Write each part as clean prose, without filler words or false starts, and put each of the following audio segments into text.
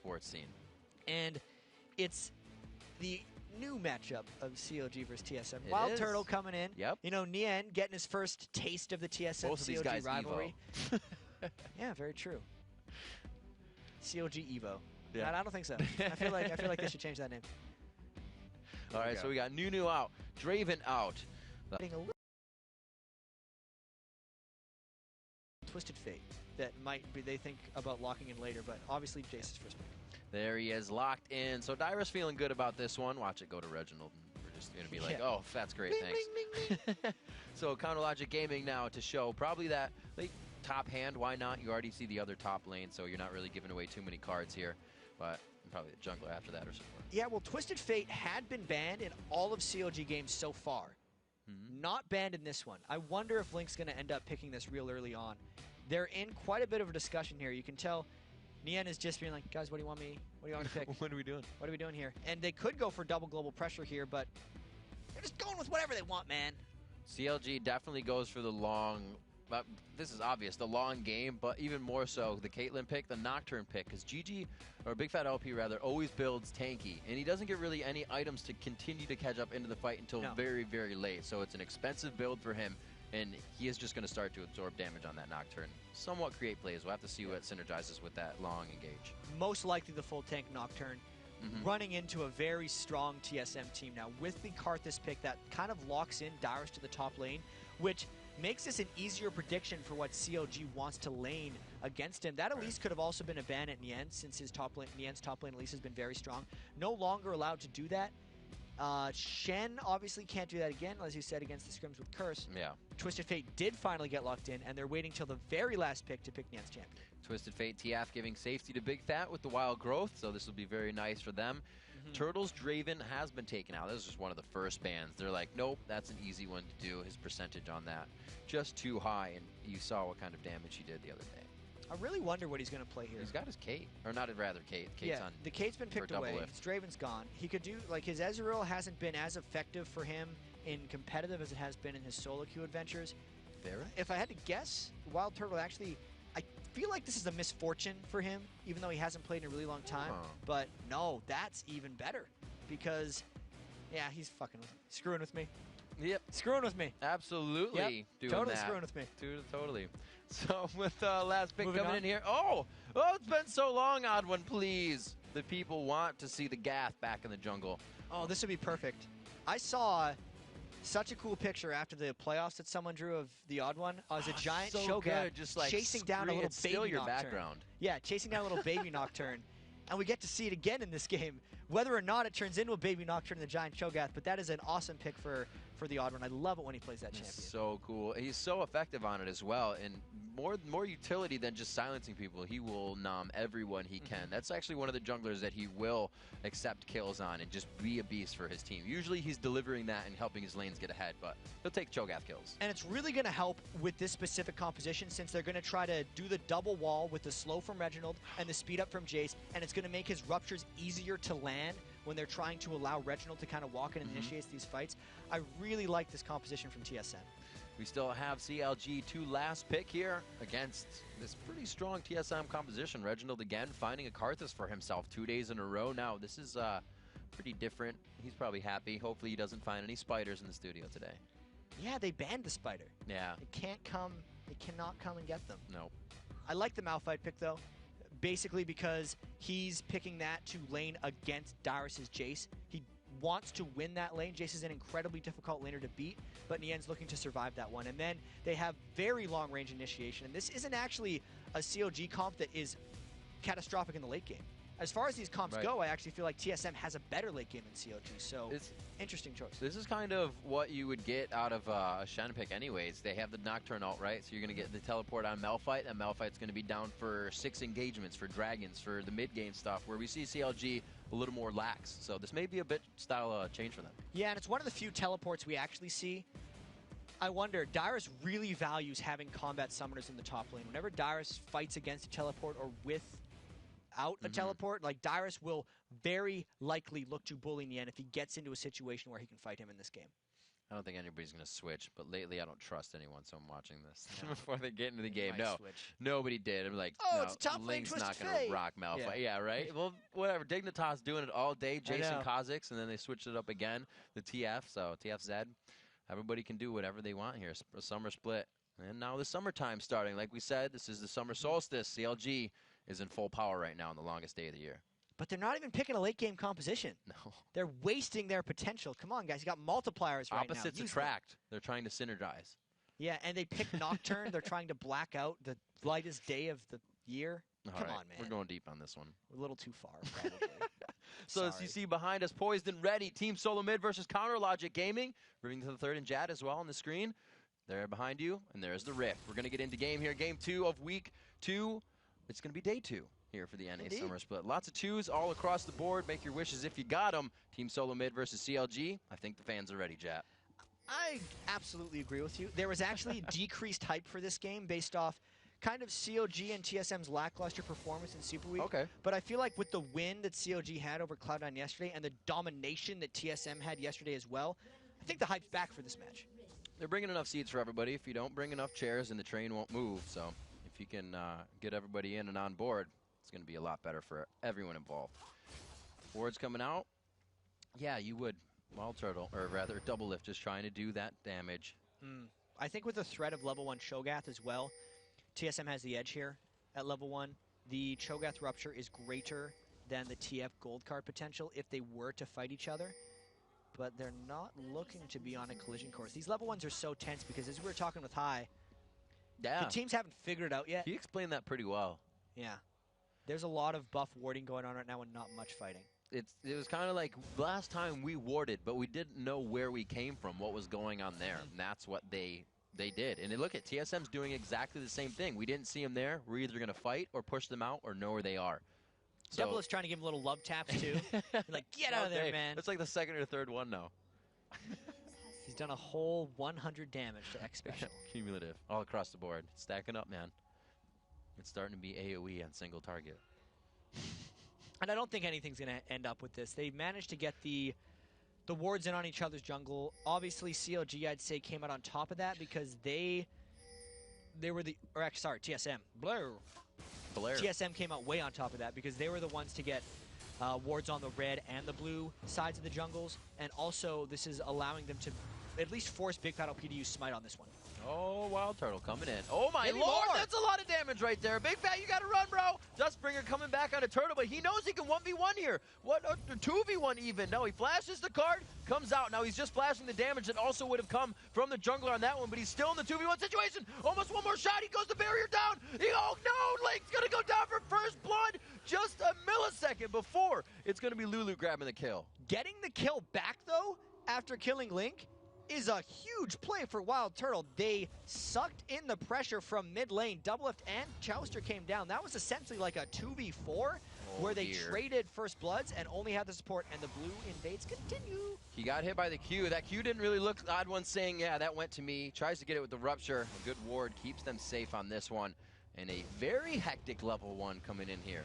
esports scene. And it's the new matchup of CLG versus TSM. Wild Turtle coming in. Yep. You know, Nien getting his first taste of the TSM Both of these CLG guys rivalry. Evo. Yeah, very true. CLG Evo. Yeah. I don't think so. I feel like they should change that name. All right, so we got Nunu out, Draven out. Getting a little Twisted Fate that might be, they think about locking in later, but obviously Jace's first pick. There he is, locked in. So Dyra's feeling good about this one. Watch it go to Reginald. We're just going to be like, oh, that's great, Bing, thanks. bing, bing, bing. So CounterLogicGaming now to show probably that like, top hand. Why not? You already see the other top lane, so you're not really giving away too many cards here. But probably the jungler after that or something. Yeah, well, Twisted Fate had been banned in all of CLG games so far. Not banned in this one. I wonder if Link's going to end up picking this real early on. They're in quite a bit of a discussion here. You can tell Nien is just being like, guys, what do you want me to pick? What are we doing? What are we doing here? And they could go for double global pressure here, but they're just going with whatever they want, man. CLG definitely goes for the long, this is obvious, the long game, but even more so the Caitlyn pick, the Nocturne pick, because GG, or Big Fat LP rather, always builds tanky, and he doesn't get really any items to continue to catch up into the fight until very, very late, so it's an expensive build for him, and he is just going to start to absorb damage on that Nocturne. Somewhat create plays. We'll have to see what synergizes with that long engage. Most likely the full tank Nocturne. Running into a very strong TSM team now with the Karthus pick that kind of locks in Dyrus to the top lane, which makes this an easier prediction for what CLG wants to lane against him. That at least could have also been a ban at Nien, since his Nien's top lane at least has been very strong. No longer allowed to do that. Shen obviously can't do that again, as you said, against the scrims with Curse. Yeah. Twisted Fate did finally get locked in, and they're waiting till the very last pick to pick Nien's champion. Twisted Fate TF giving safety to Big Fat with the wild growth, so this will be very nice for them. Turtles Draven has been taken out. This is just one of the first bans. They're like, nope, that's an easy one to do. His percentage on that just too high, and you saw what kind of damage he did the other day. I really wonder what he's going to play here. He's got his Kate, or not rather Kate. Kate's on the Kate's been picked away. His Draven's gone. He could do, like, his Ezreal hasn't been as effective for him in competitive as it has been in his solo queue adventures. If I had to guess, Wild Turtle actually, I feel like this is a misfortune for him, even though he hasn't played in a really long time. But no, that's even better, because, yeah, he's fucking screwing with me. Yep. Screwing with me. Absolutely. Yep. Doing totally that. Screwing with me. Totally. So with last pick Moving coming on. in here. Oh, it's been so long, Odd One, please. The people want to see the Gath back in the jungle. Oh, this would be perfect. I saw such a cool picture after the playoffs that someone drew of the Odd One. As a giant so Shogat good. Just like chasing down a little still baby your Nocturne. background. Yeah, chasing down a little baby Nocturne. And we get to see it again in this game. Whether or not it turns into a baby Nocturne in the giant Cho'Gath, but that is an awesome pick for the Odd One. I love it when he plays that champion. So cool. He's so effective on it as well, and more utility than just silencing people. He will nom everyone he can. That's actually one of the junglers that he will accept kills on and just be a beast for his team. Usually he's delivering that and helping his lanes get ahead, but he'll take Cho'Gath kills. And it's really going to help with this specific composition, since they're going to try to do the double wall with the slow from Reginald and the speed up from Jace, and it's going to make his ruptures easier to land when they're trying to allow Reginald to kind of walk in and initiate these fights. I really like this composition from TSM. We still have CLG to last pick here against this pretty strong TSM composition. Reginald again finding a Karthus for himself 2 days in a row now. This is pretty different. He's probably happy. Hopefully he doesn't find any spiders in the studio today. Yeah, they banned the spider. Yeah. It cannot come and get them. Nope. I like the Malphite pick though, basically because he's picking that to lane against Dyrus's Jace. He wants to win that lane. Jace is an incredibly difficult laner to beat, but Nien's looking to survive that one. And then they have very long range initiation, and this isn't actually a CLG comp that is catastrophic in the late game. As far as these comps go, I actually feel like TSM has a better late game than CLG, so it's interesting choice. This is kind of what you would get out of a Shen pick anyways. They have the Nocturne ult, right? So you're going to get the teleport on Malphite, and Malphite's going to be down for 6 engagements, for Dragons, for the mid-game stuff, where we see CLG a little more lax. So this may be a bit style change for them. Yeah, and it's one of the few teleports we actually see. I wonder, Dyrus really values having combat summoners in the top lane. Whenever Dyrus fights against a teleport or without a teleport, like Dyrus will very likely look to bully Nien if he gets into a situation where he can fight him in this game. I don't think anybody's going to switch, but lately I don't trust anyone, so I'm watching this No. before they get into the They game. might No, switch. nobody did. I'm like, Oh, no, it's a top lane Link's not Twisted going to Fate. rock Malphite. Yeah. Yeah, right? Well, whatever. Dignitas doing it all day. Jason know. Kha'Zix, and then they switched it up again. The TF, so TFZ. Everybody can do whatever they want here. A summer split. And now the summertime starting. Like we said, this is the summer solstice. CLG is in full power right now on the longest day of the year. But they're not even picking a late game composition. No. They're wasting their potential. Come on, guys. You got multipliers right now. Opposites Use attract. They're trying to synergize. Yeah, and they pick Nocturne. They're trying to black out the lightest day of the year. All Come right, on, man. We're going deep on this one. We're a little too far, probably. So as you see behind us, poised and ready, Team Solomid versus MOHGamiing. Moving to the third and Jad as well on the screen. There behind you, and there's the Rift. We're going to get into game here. Game 2 of week 2. It's going to be day 2 here for the NA Indeed. Summer Split. Lots of 2s all across the board. Make your wishes if you got them. Team Solomid versus CLG. I think the fans are ready, Jap. I absolutely agree with you. There was actually decreased hype for this game based off kind of COG and TSM's lackluster performance in Super Week. Okay. But I feel like with the win that COG had over Cloud9 yesterday and the domination that TSM had yesterday as well, I think the hype's back for this match. They're bringing enough seats for everybody. If you don't bring enough chairs, then the train won't move. So if you can get everybody in and on board, it's going to be a lot better for everyone involved. Ward's coming out. Yeah, you would. Wild Turtle, or rather Double Lift, just trying to do that damage. I think with the threat of level 1 Cho'Gath as well, TSM has the edge here at level 1. The Cho'Gath Rupture is greater than the TF Gold card potential if they were to fight each other. But they're not looking to be on a collision course. These level 1s are so tense because as we were talking with High, Yeah. the teams haven't figured it out yet. He explained that pretty well. Yeah. There's a lot of buff warding going on right now and not much fighting. It was kind of like last time we warded, but we didn't know where we came from, what was going on there. And that's what they did. And look at TSM's doing exactly the same thing. We didn't see them there. We're either going to fight or push them out or know where they are. So, Double is trying to give him little love taps too. Like, get out of there, man. It's like the second or third one now. He's done a whole 100 damage to X Special. Cumulative. All across the board. Stacking up, man. It's starting to be AoE on single target. And I don't think anything's going to end up with this. They managed to get the wards in on each other's jungle. Obviously, CLG, I'd say, came out on top of that because they were the... Or, actually, sorry, TSM. Blair. TSM came out way on top of that because they were the ones to get wards on the red and the blue sides of the jungles. And also, this is allowing them to at least force Big Fat LP to use Smite on this one. Oh, Wild Turtle coming in. Oh, my Maybe lord, more. that's a lot of damage right there. Big Fat, you got to run, bro. Dustbringer coming back on a Turtle, but he knows he can 1v1 here. What, 2v1 even. No, he flashes the card, comes out. Now he's just flashing the damage that also would have come from the jungler on that one, but he's still in the 2v1 situation. Almost one more shot. He goes the barrier down. Oh, no, Link's going to go down for first blood just a millisecond before it's going to be Lulu grabbing the kill. Getting the kill back, though, after killing Link, is a huge play for Wild Turtle. They sucked in the pressure from mid lane. Doublelift and Chouster came down. That was essentially like a 2v4 where they traded first bloods and only had the support, and the blue invades continue. He got hit by the Q. That Q didn't really look odd one saying, yeah, that went to me. Tries to get it with the Rupture. A good ward keeps them safe on this one. And a very hectic level 1 coming in here.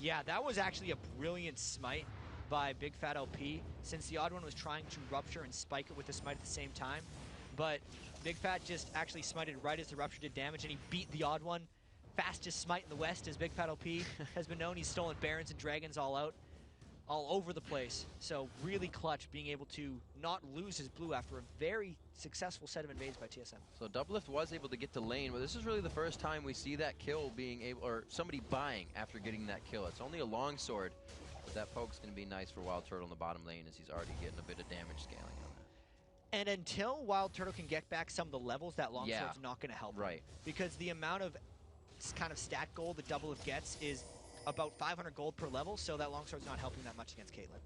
Yeah, that was actually a brilliant smite by Big Fat LP, since the odd one was trying to Rupture and spike it with the smite at the same time. But Big Fat just actually smited right as the Rupture did damage, and he beat the odd one. Fastest smite in the West, as Big Fat LP has been known. He's stolen Barons and Dragons all over the place. So really clutch being able to not lose his blue after a very successful set of invades by TSM. So Doublelift was able to get to lane, but this is really the first time we see that kill being able, or somebody buying after getting that kill. It's only a longsword. But that poke's going to be nice for Wild Turtle in the bottom lane as he's already getting a bit of damage scaling on that. And until Wild Turtle can get back some of the levels, that longsword's not going to help. Right. Him. Because the amount of kind of stat gold that Doublelift gets is about 500 gold per level, so that longsword's not helping that much against Caitlyn.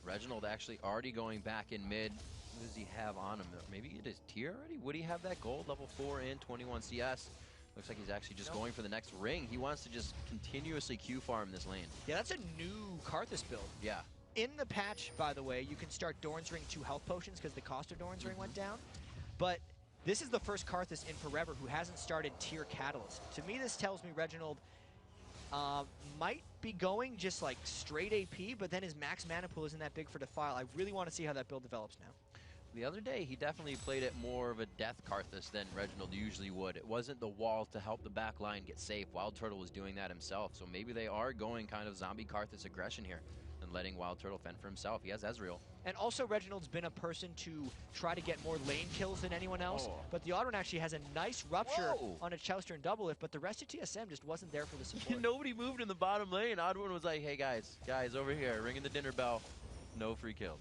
Reginald actually already going back in mid. What does he have on him? Maybe it is tier already? Would he have that gold? Level 4 in 21 CS. Looks like he's actually just going for the next ring. He wants to just continuously Q farm this lane. Yeah, that's a new Karthus build. Yeah. In the patch, by the way, you can start Doran's Ring 2 health potions because the cost of Doran's Ring went down. But this is the first Karthus in forever who hasn't started tier Catalyst. To me, this tells me Reginald might be going just like straight AP, but then his max mana pool isn't that big for Defile. I really want to see how that build develops now. The other day, he definitely played it more of a death Karthus than Reginald usually would. It wasn't the walls to help the back line get safe. Wild Turtle was doing that himself, so maybe they are going kind of zombie Karthus aggression here and letting Wild Turtle fend for himself. He has Ezreal. And also, Reginald's been a person to try to get more lane kills than anyone else, but the Odd One actually has a nice rupture on a Chouster and Double Lift, but the rest of TSM just wasn't there for the support. Nobody moved in the bottom lane. Odd One was like, hey guys, over here, ringing the dinner bell. No free kills.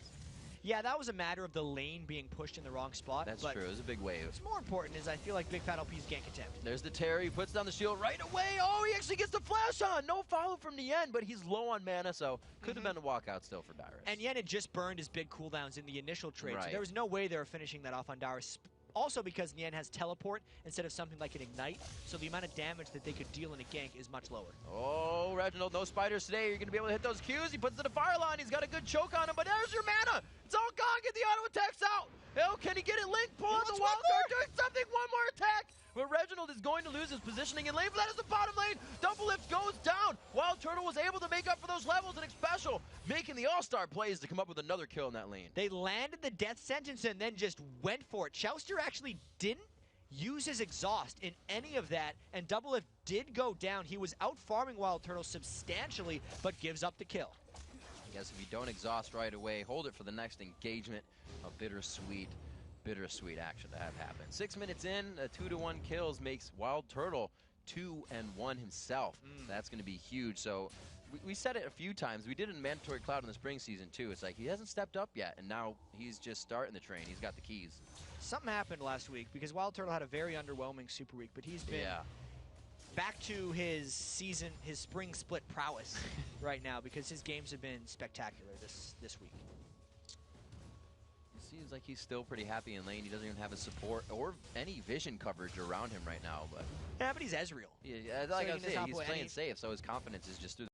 Yeah, that was a matter of the lane being pushed in the wrong spot. That's true. It was a big wave. What's more important is I feel like Big Fat LP's gank attempt. There's the Terry. He puts down the shield right away. Oh, he actually gets the flash on. No follow from the end, but he's low on mana, so could have been a walkout still for Dyrus. And Yen had just burned his big cooldowns in the initial trade, Right. so there was no way they were finishing that off on Dyrus. Also because Nien has teleport instead of something like an ignite, so the amount of damage that they could deal in a gank is much lower. Oh, Reginald, no spiders today. You're going to be able to hit those Qs. He puts it to fire line. He's got a good choke on him, but there's your mana. It's all gone. Get the auto attacks out. Oh, can he get it? Link, pull out the wild card, doing something. One more attack. But Reginald is going to lose his positioning in lane, but that is the bottom lane. Double lift goes down. Wild Turtle was able to make up for those levels, and special, making the all-star plays to come up with another kill in that lane. They landed the death sentence and then just went for it. Chouster actually didn't use his exhaust in any of that, and Double Lift did go down. He was out farming Wild Turtle substantially, but gives up the kill. I guess if you don't exhaust right away, hold it for the next engagement. A bittersweet action to have happen. 6 minutes in, a 2-to-1 kills makes Wild Turtle 2-1 himself. That's going to be huge. So we said it a few times. We did it in Mandatory Cloud in the spring season too. It's like he hasn't stepped up yet, and now he's just starting the train. He's got the keys. Something happened last week because Wild Turtle had a very underwhelming Super Week, but he's been back to his spring split prowess right now because his games have been spectacular this week. Seems like he's still pretty happy in lane. He doesn't even have a support or any vision coverage around him right now. But yeah, but he's Ezreal. Yeah, like I was saying, he's playing safe, so his confidence is just through.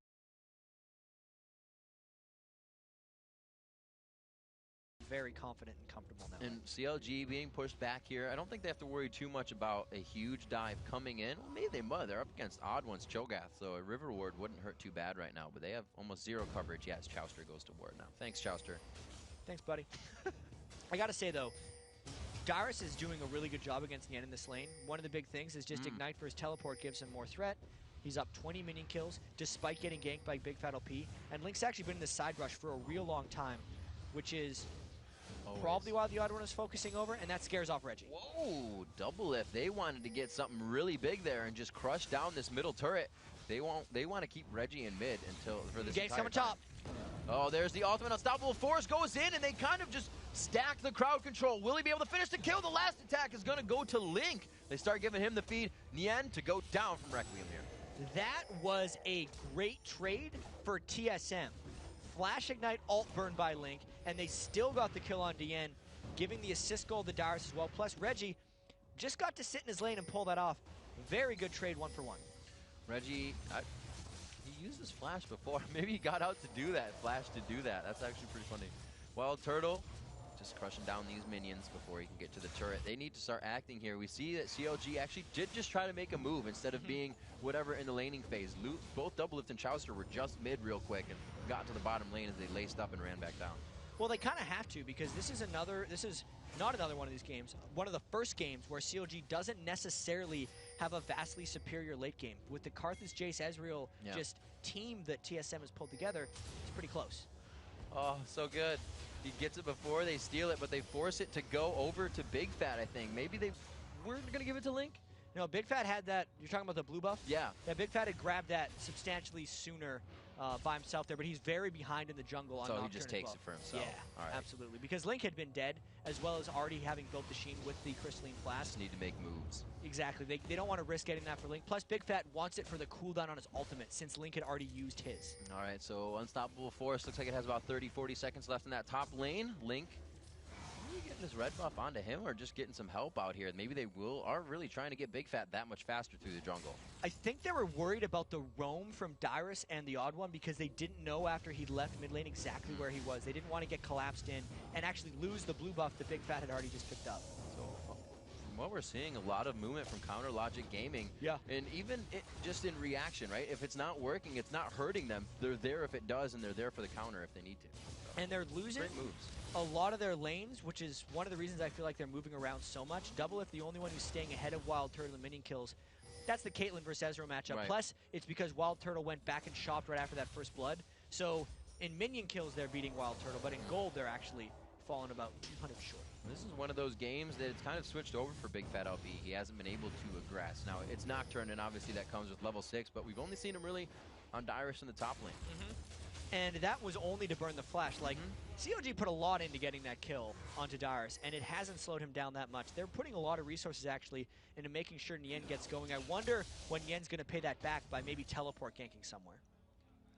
Very confident and comfortable now. And CLG being pushed back here, I don't think they have to worry too much about a huge dive coming in. Well, maybe they might. They're up against Odd One's Cho'Gath, so a River Ward wouldn't hurt too bad right now. But they have almost zero coverage. Yes, Chouster goes to Ward now. Thanks, Chouster. Thanks, buddy. I gotta say though, Dyrus is doing a really good job against Nien in this lane. One of the big things is just Ignite for his teleport gives him more threat. He's up 20 minion kills despite getting ganked by Big Fat LP. And Link's actually been in this side rush for a real long time, which is probably why the Odd One is focusing over, and that scares off Reggie. Whoa, Double Lift. They wanted to get something really big there and just crush down this middle turret. They want to keep Reggie in mid until for this Gank's coming top. Oh, there's the ultimate. Unstoppable Force goes in, and they kind of just stack the crowd control. Will he be able to finish the kill? The last attack is going to go to Link. They start giving him the feed. Nien to go down from Requiem here. That was a great trade for TSM. Flash Ignite ult burned by Link, and they still got the kill on Nien, giving the assist goal to Dyrus as well. Plus, Reggie just got to sit in his lane and pull that off. Very good trade, 1-for-1. Reggie, he used his flash before. Maybe he got out to do that, flash to do that. That's actually pretty funny. Wild Turtle just crushing down these minions before he can get to the turret. They need to start acting here. We see that CLG actually did just try to make a move instead of being whatever in the laning phase. Both Double Lift and Chouster were just mid real quick and got to the bottom lane as they laced up and ran back down. Well, they kind of have to because this is not another one of these games. One of the first games where CLG doesn't necessarily have a vastly superior late game. With the Karthus, Jace, Ezreal just team that TSM has pulled together, it's pretty close. Oh, so good. He gets it before they steal it, but they force it to go over to Big Fat, I think. Maybe they weren't going to give it to Link? No, Big Fat had that. You're talking about the blue buff? Yeah. Yeah, Big Fat had grabbed that substantially sooner by himself there, but he's very behind in the jungle on Nocturne. So he just takes it for himself. Yeah, absolutely. Because Link had been dead, as well as already having built the Sheen with the Crystalline Flask. Just need to make moves. Exactly. They don't want to risk getting that for Link. Plus, Big Fat wants it for the cooldown on his ultimate, since Link had already used his. All right, so Unstoppable Force looks like it has about 30-40 seconds left in that top lane. Link, are you getting this red buff onto him or just getting some help out here? Maybe they are really trying to get Big Fat that much faster through the jungle. I think they were worried about the roam from Dyrus and the Odd One because they didn't know after he left mid lane exactly where he was. They didn't want to get collapsed in and actually lose the blue buff that Big Fat had already just picked up. So from what we're seeing, a lot of movement from Counter Logic Gaming. Yeah. And even just in reaction, right? If it's not working, it's not hurting them. They're there if it does, and they're there for the counter if they need to. And they're losing Great moves. a lot of their lanes, which is one of the reasons I feel like they're moving around so much. Doublelift, the only one who's staying ahead of Wild Turtle in minion kills. That's the Caitlyn versus Ezreal matchup. Right. Plus, it's because Wild Turtle went back and shopped right after that first blood. So in minion kills, they're beating Wild Turtle, but in gold, they're actually falling about 200 short. This is one of those games that it's kind of switched over for Big Fat LP. He hasn't been able to aggress. Now, it's Nocturne, and obviously that comes with level 6, but we've only seen him really on Dyrus in the top lane. And that was only to burn the flash. Like, COG put a lot into getting that kill onto Dyrus, and it hasn't slowed him down that much. They're putting a lot of resources, actually, into making sure Nien gets going. I wonder when Nien's going to pay that back by maybe teleport ganking somewhere.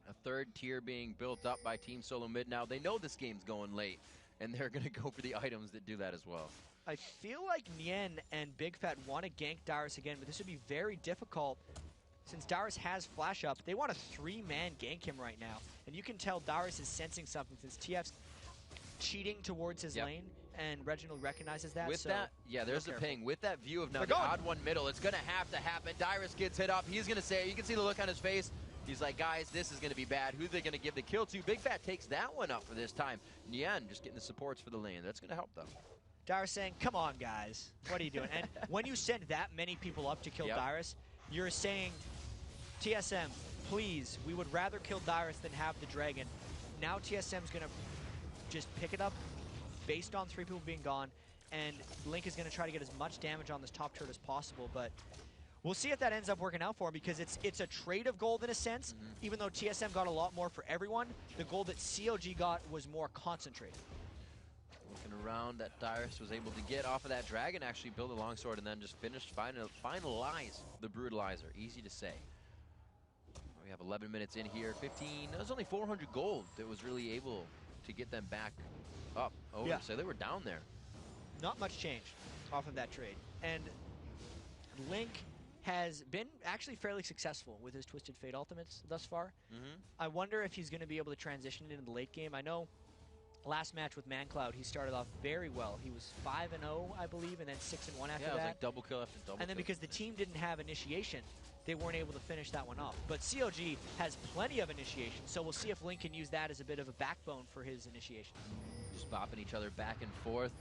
A third tier being built up by Team Solomid. Now, they know this game's going late, and they're going to go for the items that do that as well. I feel like Nien and Big Fat want to gank Dyrus again, but this would be very difficult since Dyrus has flash up. They want a 3-man gank him right now. And you can tell Dyrus is sensing something since TF's cheating towards his lane, and Reginald recognizes that. With so that, yeah, there's the ping. With that view of now the going. odd one middle, it's going to have to happen. Dyrus gets hit up. He's going to say, you can see the look on his face. He's like, guys, this is going to be bad. Who are they going to give the kill to? Big Fat takes that one up for this time. Nien just getting the supports for the lane. That's going to help, though. Dyrus saying, come on, guys. What are you doing? And when you send that many people up to kill Dyrus, you're saying, TSM, please, we would rather kill Dyrus than have the dragon. Now TSM's going to just pick it up based on 3 people being gone, and Link is going to try to get as much damage on this top turret as possible, but we'll see if that ends up working out for him, because it's a trade of gold in a sense. Even though TSM got a lot more for everyone, the gold that COG got was more concentrated. Looking around, that Dyrus was able to get off of that dragon, actually build a longsword, and then just finalize the brutalizer. Easy to say. We have 11 minutes in here. 15. That was only 400 gold that was really able to get them back up. So they were down there. Not much change off of that trade. And Link has been actually fairly successful with his Twisted Fate ultimates thus far. I wonder if he's going to be able to transition it into the late game. I know last match with ManCloud, he started off very well. He was 5-0, I believe, and then 6-1 after that. Yeah, it was like double kill after double kill. And then because the team didn't have initiation, they weren't able to finish that one off. But COG has plenty of initiation, so we'll see if Link can use that as a bit of a backbone for his initiation. Just bopping each other back and forth.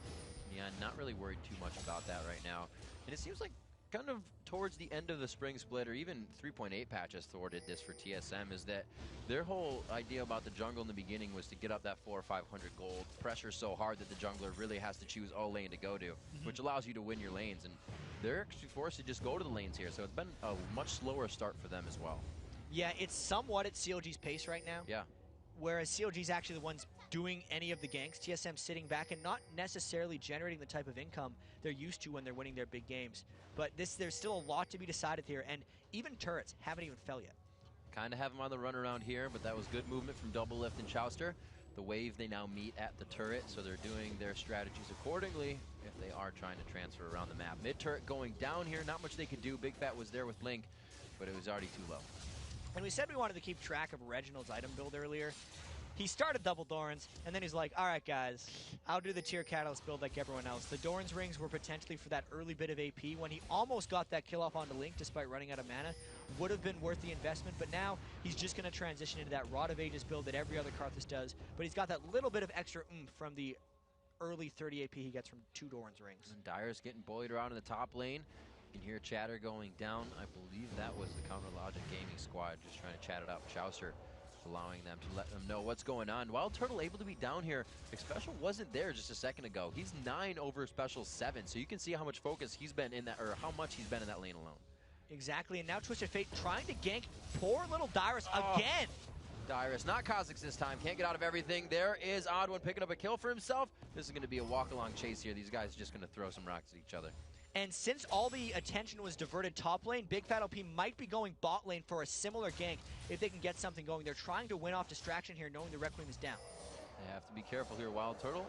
Yeah, not really worried too much about that right now. And it seems like kind of towards the end of the spring split, or even 3.8 patch has thwarted this for TSM, is that their whole idea about the jungle in the beginning was to get up that 400 or 500 gold, pressure so hard that the jungler really has to choose all lane to go to, which allows you to win your lanes. And they're actually forced to just go to the lanes here, so it's been a much slower start for them as well. Yeah, it's somewhat at COG's pace right now. Yeah. Whereas COG's actually the ones doing any of the ganks. TSM sitting back and not necessarily generating the type of income they're used to when they're winning their big games. But there's still a lot to be decided here, and even turrets haven't even fell yet. Kind of have them on the run around here, but that was good movement from Doublelift and Chowster. The wave, they now meet at the turret, so they're doing their strategies accordingly if they are trying to transfer around the map. Mid turret going down here, not much they could do. Big Fat was there with Link, but it was already too low. And we said we wanted to keep track of Reginald's item build earlier. He started double Doran's, and then he's like, all right, guys, I'll do the tier catalyst build like everyone else. The Doran's rings were potentially for that early bit of AP. When he almost got that kill off onto Link despite running out of mana, would have been worth the investment, but now he's just going to transition into that Rod of Ages build that every other Karthus does, but he's got that little bit of extra oomph from the early 30 AP he gets from 2 Doran's rings. And Dyer's getting bullied around in the top lane. You can hear chatter going down. I believe that was the MOHGamiing squad just trying to chat it up. Chowster allowing them to let them know what's going on. Wild Turtle able to be down here. Special wasn't there just a second ago. He's 9 over Special 7, so you can see how much focus he's been in that, or how much he's been in that lane alone. Exactly, and now Twisted Fate trying to gank poor little Dyrus again. Dyrus, not Kha'Zix this time, can't get out of everything. There is Odd One picking up a kill for himself. This is going to be a walk-along chase here. These guys are just going to throw some rocks at each other. And since all the attention was diverted top lane, Big Fat LP might be going bot lane for a similar gank if they can get something going. They're trying to win off distraction here, knowing the Requiem is down. They have to be careful here. Wild Turtle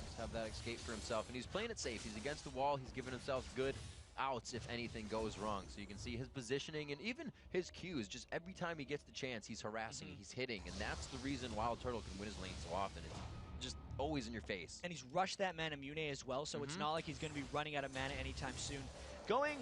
just have that escape for himself, and he's playing it safe. He's against the wall. He's giving himself good outs if anything goes wrong. So you can see his positioning and even his cues. Just every time he gets the chance, he's harassing, he's hitting, and that's the reason Wild Turtle can win his lane so often. It's just always in your face. And he's rushed that mana Mune as well, so it's not like he's going to be running out of mana anytime soon. Going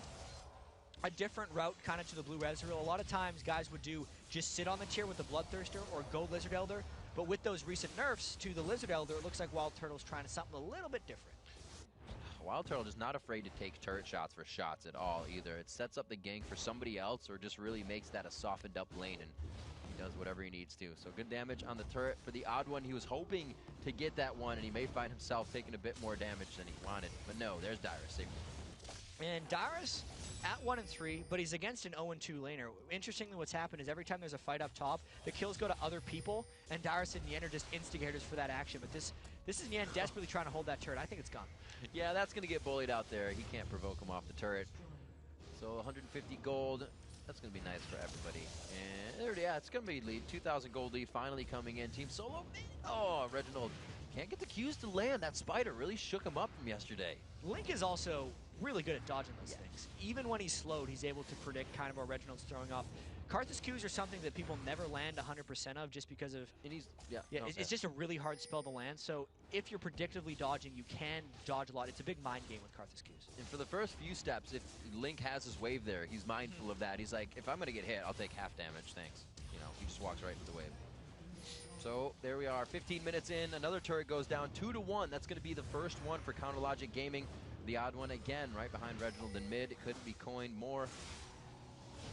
a different route kind of to the blue Ezreal. A lot of times guys would do just sit on the tier with the Bloodthirster or go Lizard Elder, but with those recent nerfs to the Lizard Elder, it looks like Wild Turtle's trying to something a little bit different. Wild Turtle is not afraid to take turret shots for shots at all either. It sets up the gank for somebody else or just really makes that a softened up lane, and he does whatever he needs to. So good damage on the turret for the odd one. He was hoping to get that one, and he may find himself taking a bit more damage than he wanted. But no, there's Dyrus. And Dyrus at 1-3, but he's against an 0-2 laner. Interestingly, what's happened is every time there's a fight up top, the kills go to other people, and Dyrus and Nien are just instigators for that action. But this is Nien desperately trying to hold that turret. I think it's gone. Yeah, that's going to get bullied out there. He can't provoke him off the turret. So 150 gold. That's going to be nice for everybody. And there, yeah, it's going to be lead. 2,000 gold lead finally coming in. Team Solo. Oh, Reginald can't get the Qs to land. That spider really shook him up from yesterday. Link is also really good at dodging those things. Even when he's slowed, he's able to predict kind of where Reginald's throwing off. Karthus Qs are something that people never land 100% of just because of... And he's, it's just a really hard spell to land. So if you're predictively dodging, you can dodge a lot. It's a big mind game with Karthus Qs. And for the first few steps, if Link has his wave there, he's mindful of that. He's like, if I'm going to get hit, I'll take half damage, thanks. You know, he just walks right into the wave. So there we are, 15 minutes in. Another turret goes down 2-1. That's going to be the first one for MOHGamiing. The odd one again, right behind Reginald in mid. It couldn't be coined more.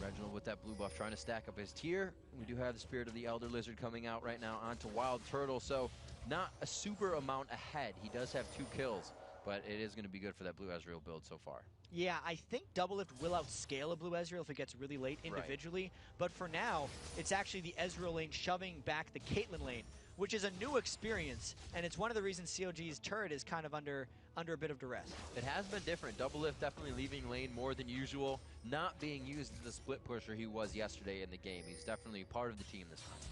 Reginald with that blue buff trying to stack up his tier. We do have the Spirit of the Elder Lizard coming out right now onto Wild Turtle, so not a super amount ahead. He does have 2 kills, but it is going to be good for that blue Ezreal build so far. Yeah, I think Doublelift will outscale a blue Ezreal if it gets really late individually, but for now, it's actually the Ezreal lane shoving back the Caitlyn lane, which is a new experience, and it's one of the reasons COG's turret is kind of under a bit of duress. It has been different. Doublelift definitely leaving lane more than usual, not being used as the split pusher he was yesterday in the game. He's definitely part of the team this time.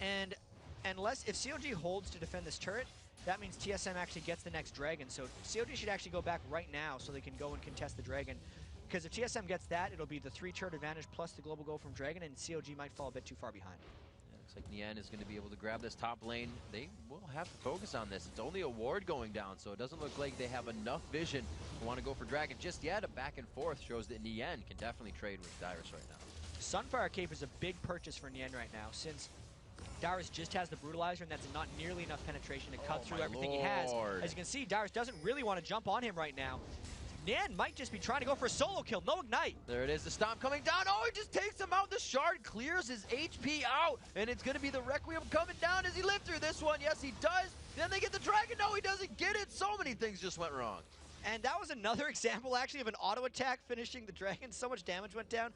And unless, if COG holds to defend this turret, that means TSM actually gets the next dragon, so COG should actually go back right now so they can go and contest the dragon. Because if TSM gets that, it'll be the 3 turret advantage plus the global goal from dragon, and COG might fall a bit too far behind. Looks like Nien is going to be able to grab this top lane. They will have to focus on this. It's only a ward going down, so it doesn't look like they have enough vision to want to go for Dragon just yet. A back and forth shows that Nien can definitely trade with Dyrus right now. Sunfire Cape is a big purchase for Nien right now, since Dyrus just has the Brutalizer, and that's not nearly enough penetration to cut through everything he has. As you can see, Dyrus doesn't really want to jump on him right now. Nien might just be trying to go for a solo kill. No Ignite. There it is, the stomp coming down. Oh, he just takes him out. The shard clears his HP out, and it's going to be the Requiem coming down. Does he live through this one? Yes, he does. Then they get the dragon. No, he doesn't get it. So many things just went wrong. And that was another example, actually, of an auto attack finishing the dragon. So much damage went down.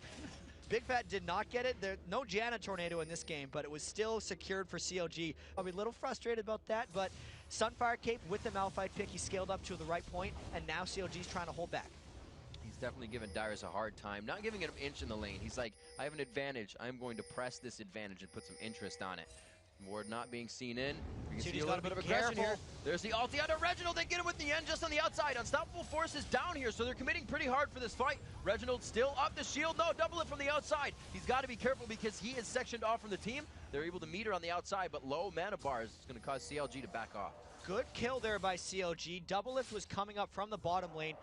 Big Fat did not get it. There, no Janna Tornado in this game, but it was still secured for COG. I'll be a little frustrated about that, but Sunfire Cape with the Malphite pick, he scaled up to the right point, and now COG's trying to hold back. He's definitely giving Dyrus a hard time, not giving him an inch in the lane. He's like, I have an advantage. I'm going to press this advantage and put some interest on it. Ward not being seen in. You can see a little bit of aggression here. There's the ulti out of Reginald. They get him with the end just on the outside. Unstoppable Force is down here, so they're committing pretty hard for this fight. Reginald still up the shield. No, double it from the outside. He's got to be careful because he is sectioned off from the team. They're able to meet her on the outside, but low mana bars is going to cause CLG to back off. Good kill there by CLG. Doublelift was coming up from the bottom lane.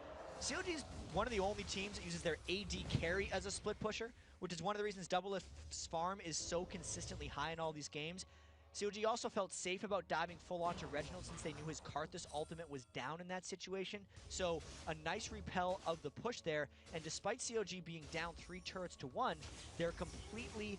CLG is one of the only teams that uses their AD carry as a split pusher, which is one of the reasons Doublelift's farm is so consistently high in all these games. COG also felt safe about diving full onto Reginald since they knew his Karthus ultimate was down in that situation. So a nice repel of the push there, and despite COG being down 3 turrets to 1, they're completely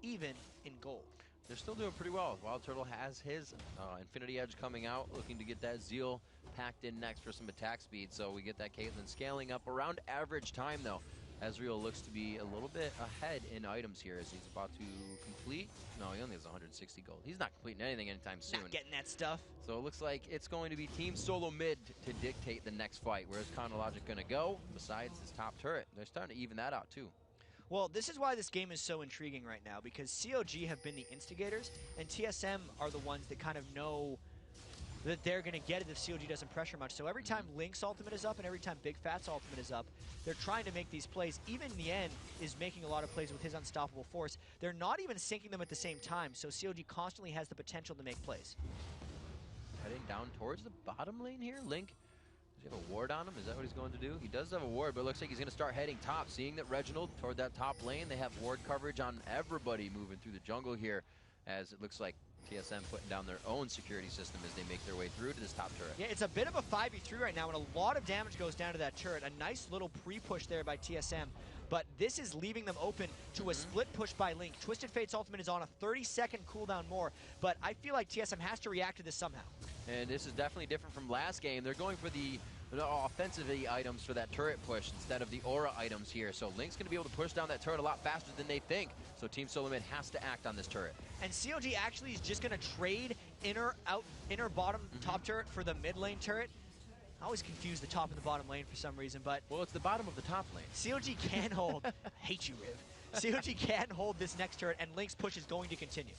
even in gold. They're still doing pretty well. Wild Turtle has his Infinity Edge coming out, looking to get that Zeal packed in next for some attack speed. So we get that Caitlyn scaling up around average time though. Ezreal looks to be a little bit ahead in items here as he's about to complete. No, he only has 160 gold. He's not completing anything anytime soon. Not getting that stuff. So it looks like it's going to be Team Solomid to dictate the next fight. Where's MOHGamiing going to go? Besides his top turret, they're starting to even that out too. Well, this is why this game is so intriguing right now, because COG have been the instigators, and TSM are the ones that kind of know that they're going to get it if COG doesn't pressure much. So every time Link's ultimate is up and every time Big Fat's ultimate is up, they're trying to make these plays. Even Nien is making a lot of plays with his Unstoppable Force. They're not even syncing them at the same time, so COG constantly has the potential to make plays. Heading down towards the bottom lane here. Link Does he have a ward on him? Is that what he's going to do? He does have a ward, but it looks like he's going to start heading top. Seeing that Reginald toward that top lane, they have ward coverage on everybody moving through the jungle here, as it looks like TSM putting down their own security system as they make their way through to this top turret. Yeah, it's a bit of a 5v3 right now, and a lot of damage goes down to that turret. A nice little pre-push there by TSM, but this is leaving them open to a split push by Link. Twisted Fate's ultimate is on a 30-second cooldown more, but I feel like TSM has to react to this somehow. And this is definitely different from last game. They're going for the offensive items for that turret push instead of the aura items here. So Link's going to be able to push down that turret a lot faster than they think. So Team Solomid has to act on this turret. And COG actually is just going to trade inner bottom top turret for the mid lane turret. I always confuse the top and the bottom lane for some reason, but well, it's the bottom of the top lane. COG can hold. I hate you, Riv. COG can hold this next turret, and Link's push is going to continue.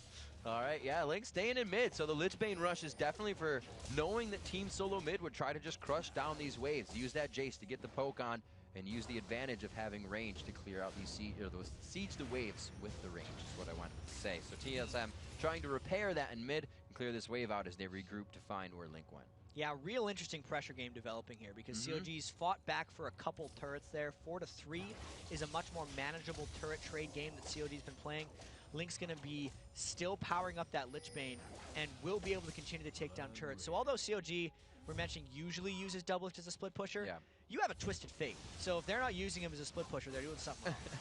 All right, yeah, Link staying in mid, so the Lichbane rush is definitely for knowing that Team Solomid would try to just crush down these waves, use that Jace to get the poke on, and use the advantage of having range to clear out these siege the waves with the range, is what I wanted to say. So TSM trying to repair that in mid and clear this wave out as they regroup to find where Link went. Yeah, real interesting pressure game developing here because COG's fought back for a couple turrets there. 4-3 is a much more manageable turret trade game that COG's been playing. Link's going to be still powering up that Lichbane and will be able to continue to take down turrets. So although COG, we're mentioning, usually uses Doublelift as a split pusher, you have a Twisted Fate. So if they're not using him as a split pusher, they're doing something wrong.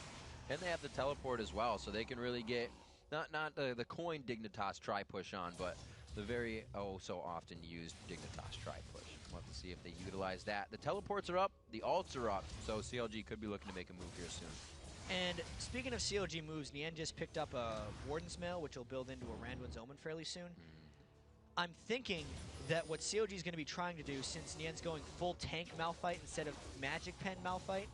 And they have the teleport as well, so they can really get, not the coin Dignitas tri-push on, but the very so often used Dignitas tri-push. We'll have to see if they utilize that. The teleports are up, the ults are up, so CLG could be looking to make a move here soon. And speaking of CLG moves, Nien just picked up a Warden's Mail, which will build into a Randuin's Omen fairly soon. I'm thinking that what COG is going to be trying to do, since Nien's going full tank Malphite instead of Magic Pen Malphite,